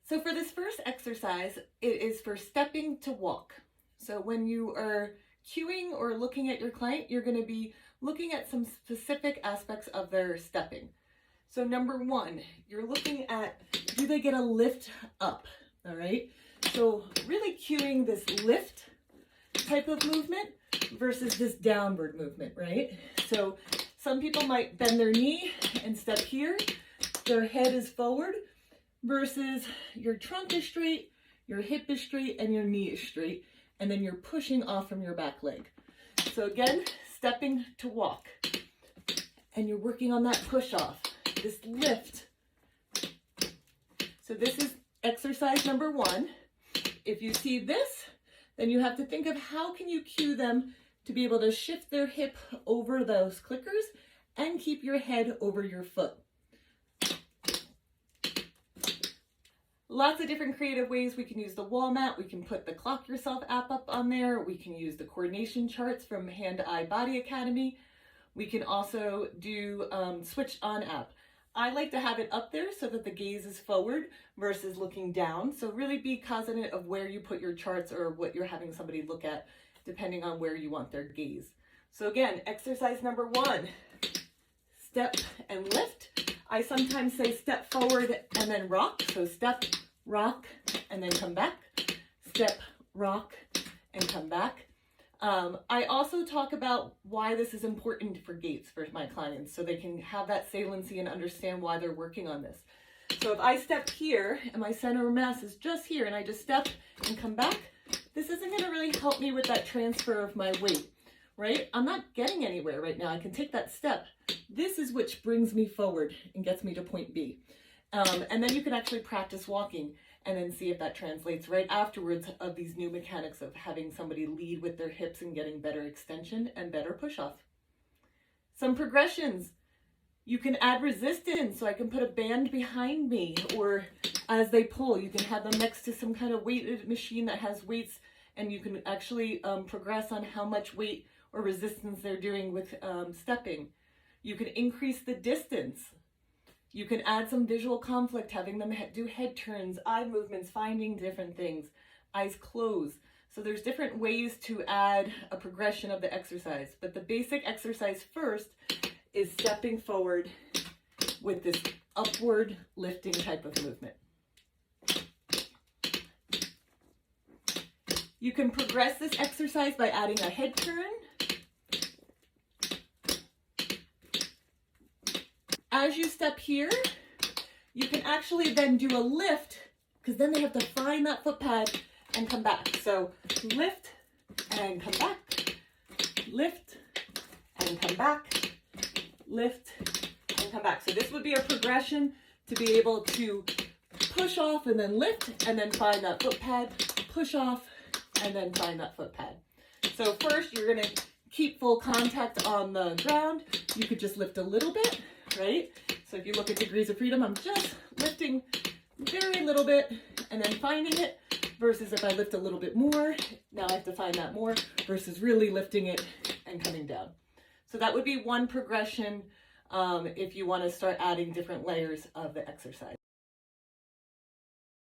So for this first exercise, it is for stepping to walk. So when you are cueing or looking at your client, you're going to be looking at some specific aspects of their stepping. So number one, you're looking at, do they get a lift up? All right. So really cueing this lift type of movement versus this downward movement, right? So some people might bend their knee and step here. Their head is forward versus your trunk is straight, your hip is straight, and your knee is straight. And then you're pushing off from your back leg. So again, stepping to walk. And you're working on that push off, this lift. So this is exercise number one. If you see this, then you have to think of how can you cue them to be able to shift their hip over those clickers and keep your head over your foot. Lots of different creative ways we can use the wall mat. We can put the Clock Yourself app up on there. We can use the coordination charts from Hand Eye Body Academy. We can also do Switch On app. I like to have it up there so that the gaze is forward versus looking down. So really be cognizant of where you put your charts or what you're having somebody look at, depending on where you want their gaze. So again, exercise number one, step and lift. I sometimes say step forward and then rock. So step, rock, and then come back. Step, rock, and come back. I also talk about why this is important for gaits for my clients so they can have that saliency and understand why they're working on this. So if I step here and my center of mass is just here and I just step and come back, this isn't going to really help me with that transfer of my weight, right? I'm not getting anywhere right now. I can take that step. This is which brings me forward and gets me to point B. And then you can actually practice walking and then see if that translates right afterwards of these new mechanics of having somebody lead with their hips and getting better extension and better push off. Some progressions. You can add resistance, so I can put a band behind me, or as they pull, you can have them next to some kind of weighted machine that has weights, and you can actually progress on how much weight or resistance they're doing with stepping. You can increase the distance. You can add some visual conflict, having them do head turns, eye movements, finding different things, eyes closed. So there's different ways to add a progression of the exercise. But the basic exercise first is stepping forward with this upward lifting type of movement. You can progress this exercise by adding a head turn. As you step here, you can actually then do a lift, because then they have to find that foot pad and come back. So lift and come back, lift and come back, lift and come back. So this would be a progression to be able to push off and then lift and then find that foot pad, push off and then find that foot pad. So first you're going to keep full contact on the ground. You could just lift a little bit. Right? So if you look at degrees of freedom, I'm just lifting very little bit and then finding it, versus if I lift a little bit more, now I have to find that more, versus really lifting it and coming down. So that would be one progression if you want to start adding different layers of the exercise.